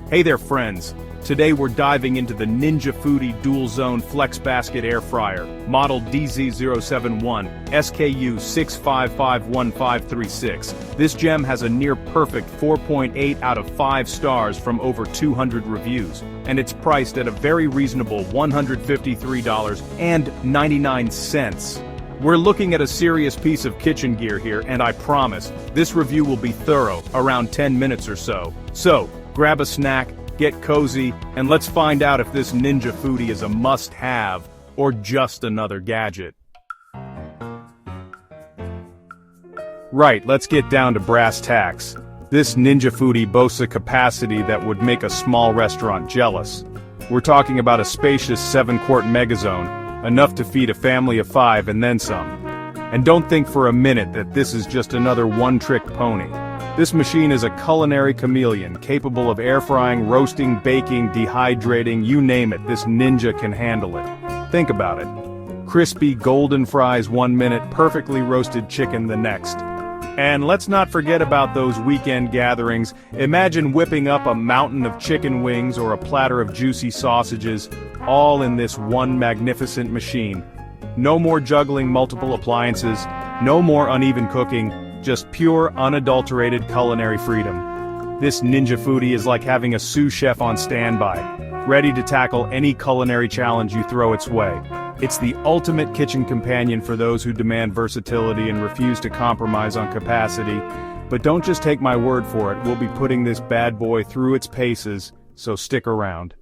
Hey there friends, today we're diving into the Ninja Foodi DualZone FlexBasket Air Fryer, model DZ071, SKU 6551536. This gem has a near-perfect 4.8 out of 5 stars from over 200 reviews, and it's priced at a very reasonable $153.99. We're looking at a serious piece of kitchen gear here, and I promise, this review will be thorough, around 10 minutes or so. So, grab a snack, get cozy, and let's find out if this Ninja Foodi is a must-have, or just another gadget. Right, let's get down to brass tacks. This Ninja Foodi boasts a capacity that would make a small restaurant jealous. We're talking about a spacious 7-quart MegaZone, enough to feed a family of 5 and then some. And don't think for a minute that this is just another one-trick pony. This machine is a culinary chameleon, capable of air frying, roasting, baking, dehydrating, you name it, this ninja can handle it. Think about it. Crispy golden fries 1 minute, perfectly roasted chicken the next. And let's not forget about those weekend gatherings. Imagine whipping up a mountain of chicken wings or a platter of juicy sausages, all in this one magnificent machine. No more juggling multiple appliances, no more uneven cooking, just pure, unadulterated culinary freedom. This Ninja Foodi is like having a sous chef on standby, ready to tackle any culinary challenge you throw its way. It's the ultimate kitchen companion for those who demand versatility and refuse to compromise on capacity. But don't just take my word for it, we'll be putting this bad boy through its paces, so stick around.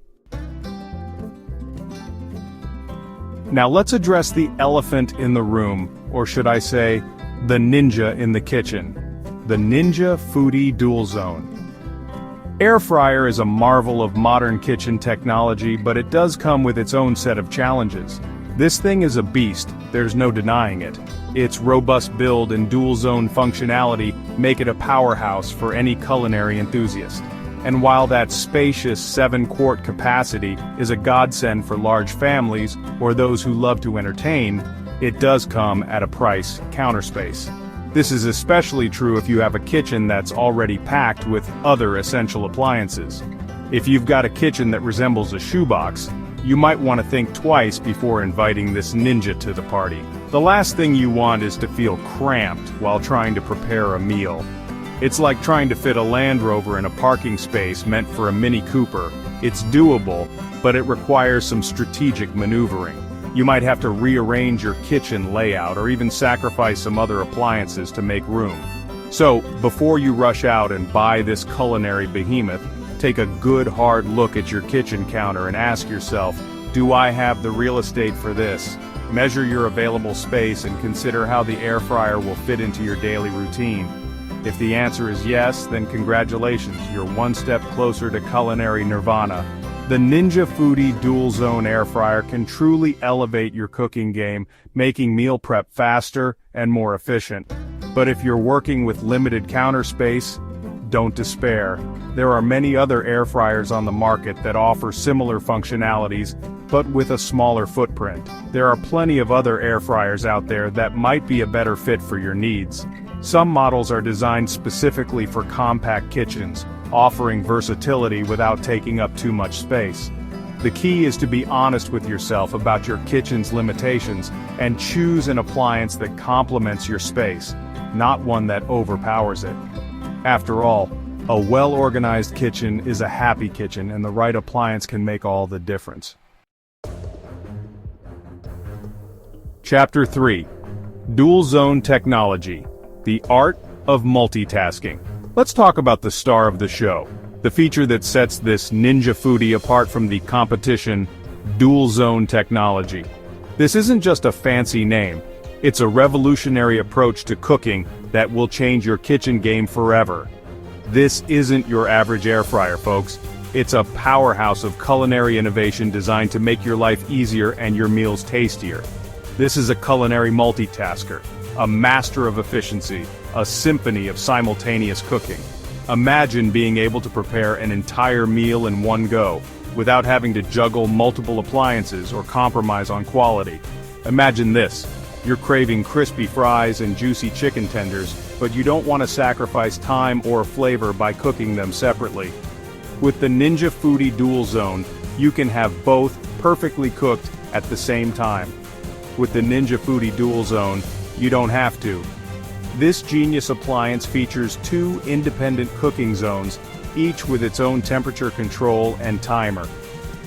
Now let's address the elephant in the room, or should I say, the ninja in the kitchen. The Ninja Foodi DualZone. Air fryer is a marvel of modern kitchen technology, but it does come with its own set of challenges. This thing is a beast, there's no denying it. Its robust build and dual-zone functionality make it a powerhouse for any culinary enthusiast. And while that spacious 7-quart capacity is a godsend for large families or those who love to entertain, it does come at a price, counter space. This is especially true if you have a kitchen that's already packed with other essential appliances. If you've got a kitchen that resembles a shoebox, you might want to think twice before inviting this ninja to the party. The last thing you want is to feel cramped while trying to prepare a meal. It's like trying to fit a Land Rover in a parking space meant for a Mini Cooper. It's doable, but it requires some strategic maneuvering. You might have to rearrange your kitchen layout or even sacrifice some other appliances to make room. So, before you rush out and buy this culinary behemoth, take a good hard look at your kitchen counter and ask yourself, do I have the real estate for this? Measure your available space and consider how the air fryer will fit into your daily routine. If the answer is yes, then congratulations, you're one step closer to culinary nirvana. The Ninja Foodi DualZone Air Fryer can truly elevate your cooking game, making meal prep faster and more efficient. But if you're working with limited counter space, don't despair. There are many other air fryers on the market that offer similar functionalities, but with a smaller footprint. There are plenty of other air fryers out there that might be a better fit for your needs. Some models are designed specifically for compact kitchens, offering versatility without taking up too much space. The key is to be honest with yourself about your kitchen's limitations and choose an appliance that complements your space, not one that overpowers it. After all, a well-organized kitchen is a happy kitchen, and the right appliance can make all the difference. Chapter 3. DualZone Technology. The Art of Multitasking. Let's talk about the star of the show, the feature that sets this Ninja Foodi apart from the competition, DualZone technology. This isn't just a fancy name, it's a revolutionary approach to cooking that will change your kitchen game forever. This isn't your average air fryer, folks. It's a powerhouse of culinary innovation designed to make your life easier and your meals tastier. This is a culinary multitasker, a master of efficiency, a symphony of simultaneous cooking. Imagine being able to prepare an entire meal in one go, without having to juggle multiple appliances or compromise on quality. Imagine this. You're craving crispy fries and juicy chicken tenders, but you don't want to sacrifice time or flavor by cooking them separately. With the Ninja Foodi DualZone, you can have both perfectly cooked at the same time. With the Ninja Foodi DualZone, you don't have to. This genius appliance features 2 independent cooking zones, each with its own temperature control and timer.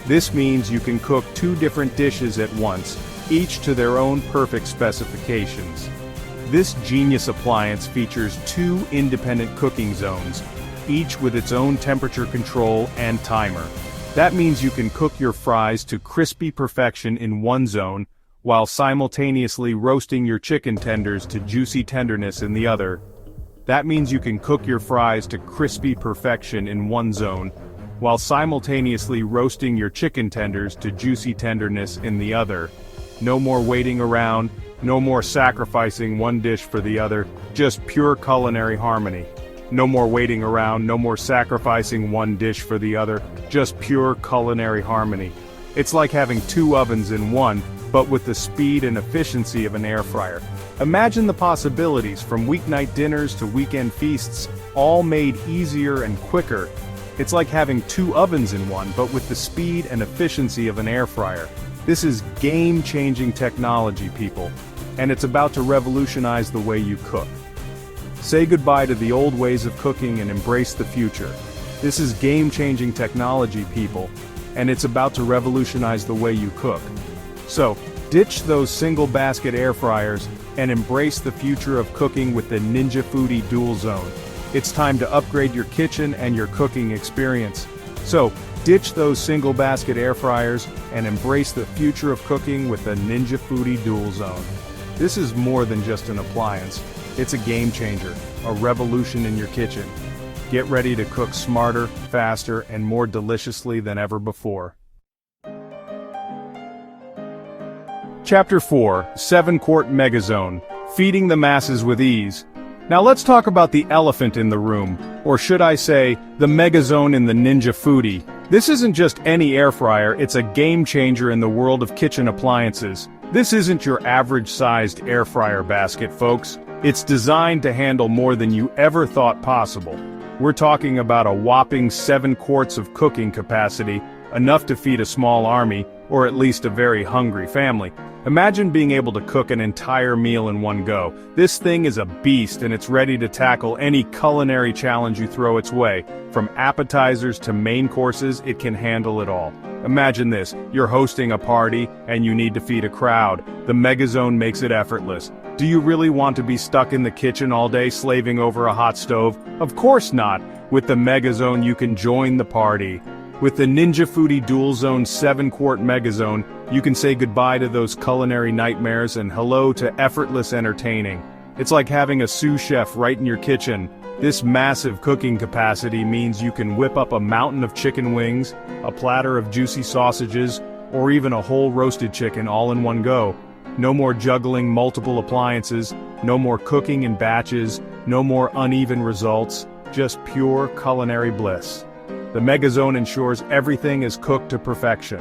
This means you can cook 2 different dishes at once, each to their own perfect specifications. This genius appliance features 2 independent cooking zones, each with its own temperature control and timer. That means you can cook your fries to crispy perfection in one zone, while simultaneously roasting your chicken tenders to juicy tenderness in the other. That means you can cook your fries to crispy perfection in one zone, while simultaneously roasting your chicken tenders to juicy tenderness in the other. No more waiting around, no more sacrificing one dish for the other, just pure culinary harmony. No more waiting around, no more sacrificing one dish for the other, just pure culinary harmony. It's like having 2 ovens in one, but with the speed and efficiency of an air fryer. Imagine the possibilities, from weeknight dinners to weekend feasts, all made easier and quicker. It's like having 2 ovens in one, but with the speed and efficiency of an air fryer. This is game-changing technology, people, and it's about to revolutionize the way you cook. Say goodbye to the old ways of cooking and embrace the future. This is game-changing technology, people, and it's about to revolutionize the way you cook. So, ditch those single-basket air fryers and embrace the future of cooking with the Ninja Foodi DualZone. It's time to upgrade your kitchen and your cooking experience. So, ditch those single-basket air fryers and embrace the future of cooking with the Ninja Foodi DualZone. This is more than just an appliance. It's a game changer, a revolution in your kitchen. Get ready to cook smarter, faster, and more deliciously than ever before. Chapter 4, 7-Quart MegaZone, Feeding the Masses with Ease. Now let's talk about the elephant in the room, or should I say, the MegaZone in the Ninja Foodi. This isn't just any air fryer, it's a game changer in the world of kitchen appliances. This isn't your average-sized air fryer basket, folks. It's designed to handle more than you ever thought possible. We're talking about a whopping 7 quarts of cooking capacity, enough to feed a small army, or at least a very hungry family. Imagine being able to cook an entire meal in one go. This thing is a beast, and it's ready to tackle any culinary challenge you throw its way. From appetizers to main courses, it can handle it all. Imagine this, you're hosting a party, and you need to feed a crowd. The MegaZone makes it effortless. Do you really want to be stuck in the kitchen all day slaving over a hot stove? Of course not! With the MegaZone you can join the party. With the Ninja Foodi DualZone 7-Quart MegaZone, you can say goodbye to those culinary nightmares and hello to effortless entertaining. It's like having a sous chef right in your kitchen. This massive cooking capacity means you can whip up a mountain of chicken wings, a platter of juicy sausages, or even a whole roasted chicken all in one go. No more juggling multiple appliances, no more cooking in batches, no more uneven results, just pure culinary bliss. The MegaZone ensures everything is cooked to perfection.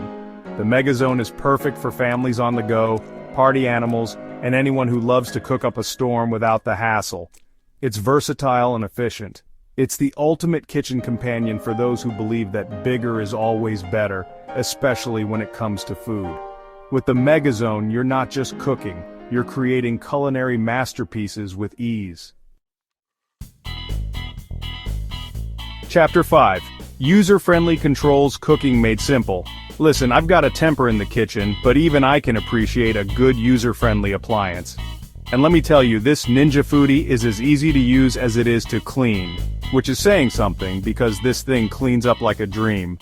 The MegaZone is perfect for families on the go, party animals, and anyone who loves to cook up a storm without the hassle. It's versatile and efficient. It's the ultimate kitchen companion for those who believe that bigger is always better, especially when it comes to food. With the MegaZone, you're not just cooking, you're creating culinary masterpieces with ease. Chapter 5. User-friendly controls, cooking made simple. Listen, I've got a temper in the kitchen, but even I can appreciate a good user-friendly appliance. And let me tell you, this Ninja Foodi is as easy to use as it is to clean, which is saying something because this thing cleans up like a dream.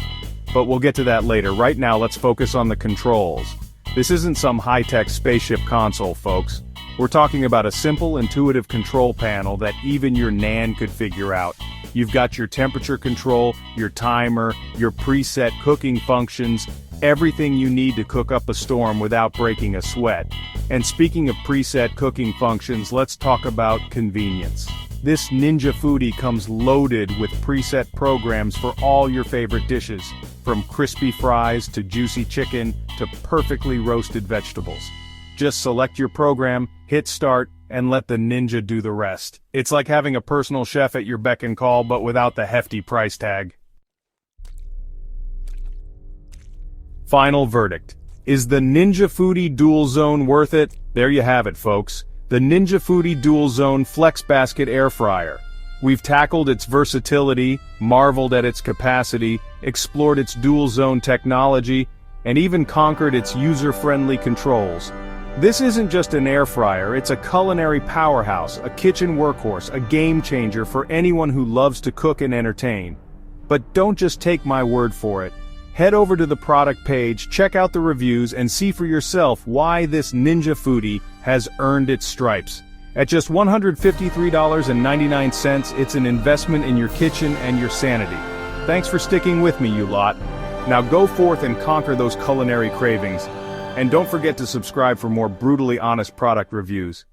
But we'll get to that later. Right now, let's focus on the controls. This isn't some high-tech spaceship console, folks. We're talking about a simple, intuitive control panel that even your Nan could figure out. You've got your temperature control, your timer, your preset cooking functions, everything you need to cook up a storm without breaking a sweat. And speaking of preset cooking functions, let's talk about convenience. This Ninja Foodi comes loaded with preset programs for all your favorite dishes, from crispy fries to juicy chicken to perfectly roasted vegetables. Just select your program, hit start, and let the Ninja do the rest. It's like having a personal chef at your beck and call, but without the hefty price tag. Final verdict. Is the Ninja Foodi DualZone worth it? There you have it, folks. The Ninja Foodi DualZone FlexBasket Air Fryer. We've tackled its versatility, marveled at its capacity, explored its dual-zone technology, and even conquered its user-friendly controls. This isn't just an air fryer, it's a culinary powerhouse, a kitchen workhorse, a game-changer for anyone who loves to cook and entertain. But don't just take my word for it. Head over to the product page, check out the reviews, and see for yourself why this Ninja Foodi has earned its stripes. At just $153.99, it's an investment in your kitchen and your sanity. Thanks for sticking with me, you lot. Now go forth and conquer those culinary cravings. And don't forget to subscribe for more brutally honest product reviews.